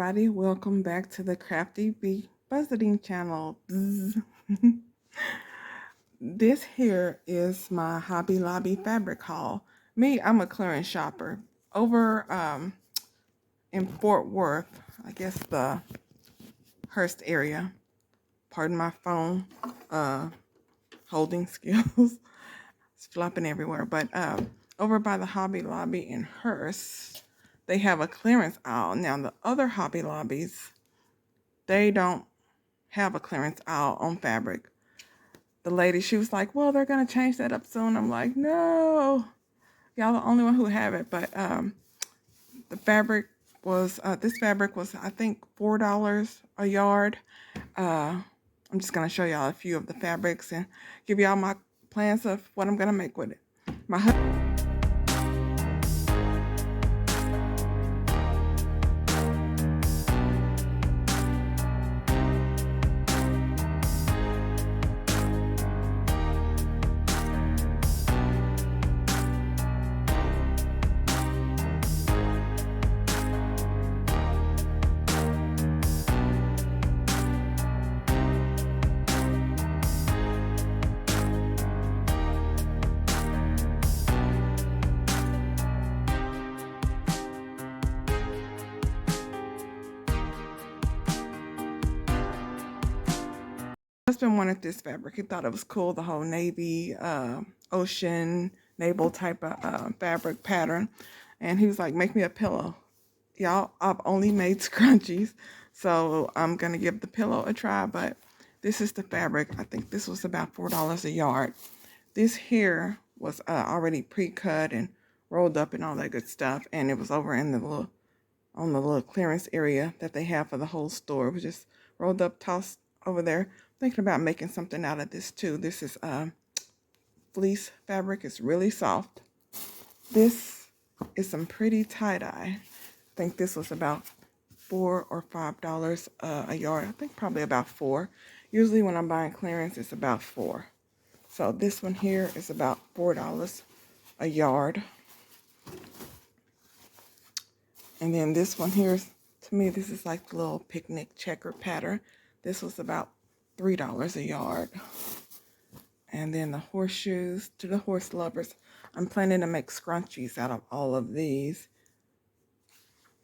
everybody, welcome back to the Crafty Bee Budgeting channel. Bzz. This here is my Hobby Lobby fabric haul. Me, I'm a clearance shopper. Over in Fort Worth, I guess the Hurst area. Pardon my phone holding skills. It's flopping everywhere. But over by the Hobby Lobby in Hurst, they have a clearance aisle. Now, the other Hobby Lobbies, they don't have a clearance aisle on fabric. The lady, she was like, well, they're going to change that up soon. I'm like, no. Y'all the only one who have it. But the fabric was, this fabric was, I think, $4 a yard. I'm just going to show y'all a few of the fabrics and give y'all my plans of what I'm going to make with it. My husband wanted this fabric. He thought it was cool, the whole navy, ocean, naval type of fabric pattern. And he was like, make me a pillow. Y'all, I've only made scrunchies, so I'm going to give the pillow a try. But this is the fabric. I think this was about $4 a yard. This here was already pre-cut and rolled up and all that good stuff. And it was over in the little clearance area that they have for the whole store. It was just rolled up, tossed over there. Thinking about making something out of this too. This is fleece fabric. It's really soft. This is some pretty tie-dye. I think this was about $4 or $5 a yard. I think probably about $4. Usually when I'm buying clearance, it's about $4. So this one here is about $4 a yard. And then this one here, to me, this is like the little picnic checker pattern. This was about $3 a yard. And then the horseshoes, to the horse lovers, I'm planning to make scrunchies out of all of these.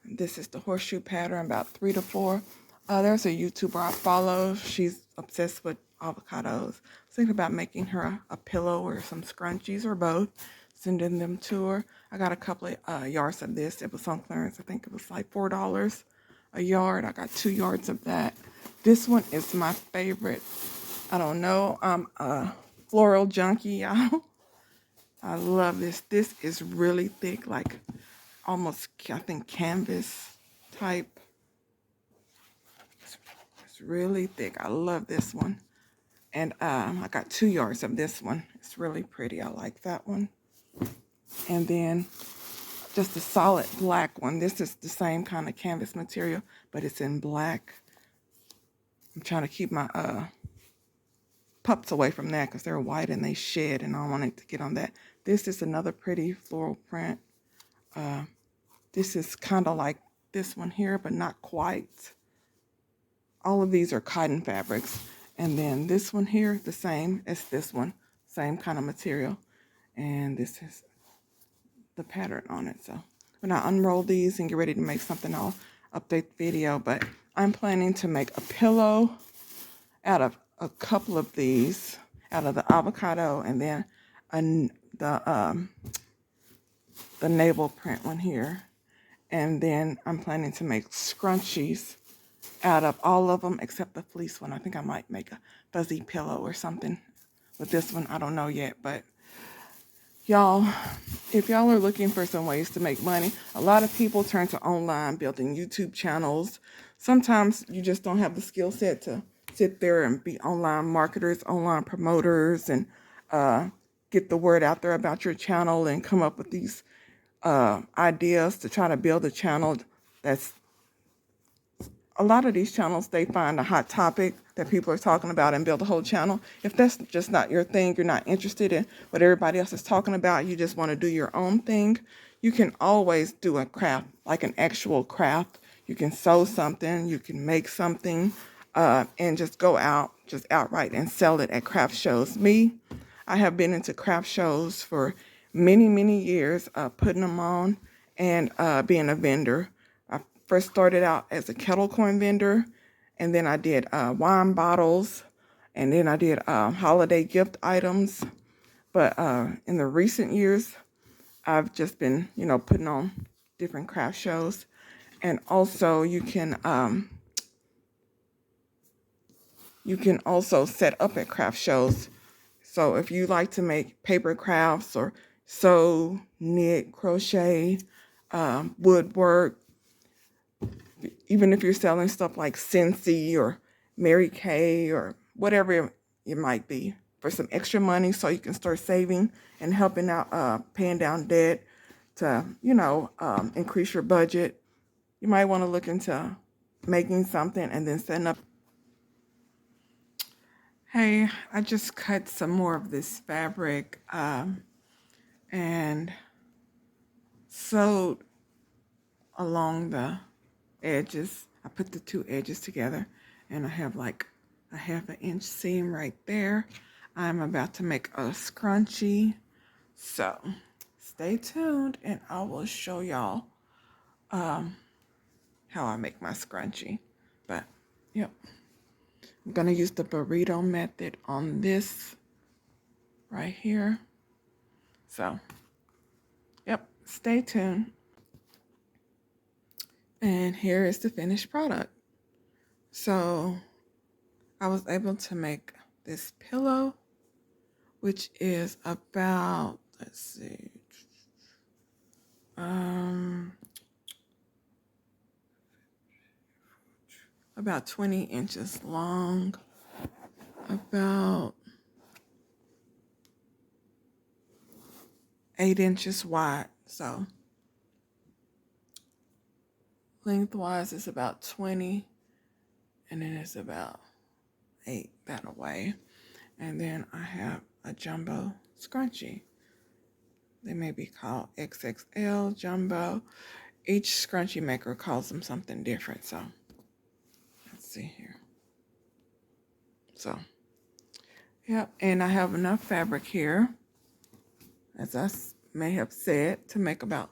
This is the horseshoe pattern, about 3 to 4. There's a YouTuber I follow. She's obsessed with avocados. I was thinking about making her a pillow or some scrunchies or both, sending them to her. I got a couple of yards of this. It was on clearance. I think it was like $4 a yard. I got 2 yards of that. This one is my favorite. I don't know. I'm a floral junkie, y'all. I love this. This is really thick, like almost, I think, canvas type. It's really thick. I love this one. And I got 2 yards of this one. It's really pretty. I like that one. And then just a solid black one. This is the same kind of canvas material, but it's in black. I'm trying to keep my pups away from that because they're white and they shed, and I don't want it to get on that. This is another pretty floral print. This is kind of like this one here, but not quite. All of these are cotton fabrics. And then this one here, the same as this one. Same kind of material. And this is the pattern on it. So when I unroll these and get ready to make something, I'll update the video. But I'm planning to make a pillow out of a couple of these, out of the avocado, and then the navel print one here. And then I'm planning to make scrunchies out of all of them except the fleece one. I think I might make a fuzzy pillow or something with this one. I don't know yet, but y'all, if y'all are looking for some ways to make money, a lot of people turn to online, building YouTube channels. Sometimes you just don't have the skill set to sit there and be online marketers, online promoters, and get the word out there about your channel and come up with these ideas to try to build a channel that's, a lot of these channels, they find a hot topic that people are talking about and build a whole channel. If that's just not your thing, you're not interested in what everybody else is talking about, you just want to do your own thing, you can always do a craft, like an actual craft. You can sew something, you can make something, and just go out, just outright and sell it at craft shows. I have been into craft shows for many, many years, putting them on and being a vendor. I first started out as a kettle corn vendor, and then I did wine bottles, and then I did holiday gift items. But in the recent years, I've just been, putting on different craft shows. And also you can also set up at craft shows. So if you like to make paper crafts or sew, knit, crochet, woodwork, even if you're selling stuff like Scentsy or Mary Kay or whatever it might be, for some extra money so you can start saving and helping out, paying down debt to, increase your budget, you might want to look into making something and then setting up. Hey, I just cut some more of this fabric and sewed along the edges. I put the two edges together and I have like a 1/2 inch seam right there. I'm about to make a scrunchie. So stay tuned and I will show y'all how I make my scrunchie. But yep, I'm gonna use the burrito method on this right here. So yep, stay tuned. And here is the finished product. So I was able to make this pillow, which is about, let's see, about 20 inches long, about 8 inches wide. So lengthwise it's about 20, and then it's about 8 that away. And then I have a jumbo scrunchie. They may be called XXL, jumbo. Each scrunchie maker calls them something different. So let's see here. So, yep, and I have enough fabric here, as I may have said, to make about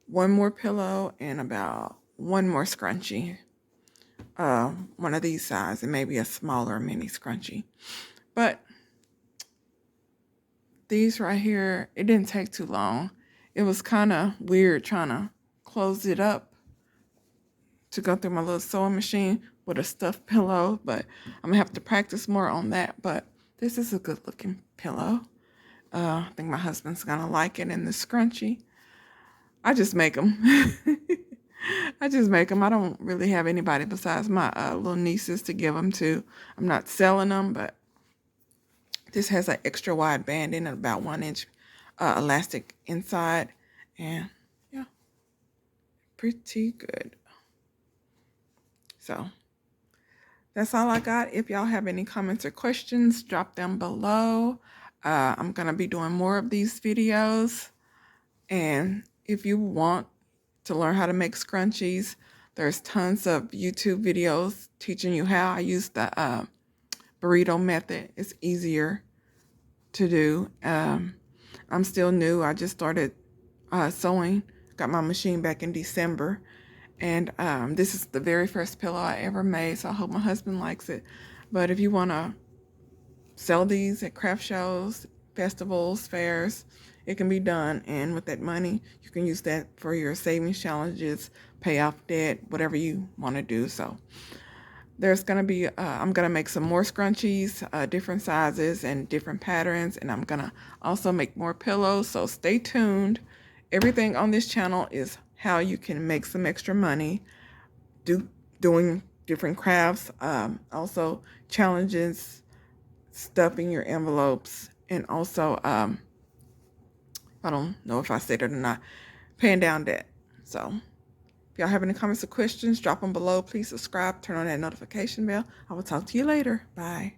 one more pillow and about one more scrunchie. One of these size, and maybe a smaller mini scrunchie. But these right here, it didn't take too long. It was kind of weird trying to close it up to go through my little sewing machine with a stuffed pillow, but I'm gonna have to practice more on that. But this is a good looking pillow. I think my husband's gonna like it in the scrunchie. I just make them. I just make them. I don't really have anybody besides my little nieces to give them to. I'm not selling them, but this has an extra wide band in it, about 1 inch elastic inside, and yeah, pretty good. So that's all I got. If y'all have any comments or questions, drop them below. I'm going to be doing more of these videos. And if you want to learn how to make scrunchies, there's tons of YouTube videos teaching you how. I use the burrito method. It's easier to do. I'm still new. I just started sewing. Got my machine back in December. And this is the very first pillow I ever made, so I hope my husband likes it. But if you want to sell these at craft shows, festivals, fairs, it can be done. And with that money, you can use that for your savings challenges, pay off debt, whatever you want to do. So there's going to be, I'm going to make some more scrunchies, different sizes and different patterns. And I'm going to also make more pillows. So stay tuned. Everything on this channel is how you can make some extra money doing different crafts, also challenges, stuffing your envelopes, and also, I don't know if I said it or not, paying down debt. So if y'all have any comments or questions, drop them below. Please subscribe, turn on that notification bell. I will talk to you later. Bye.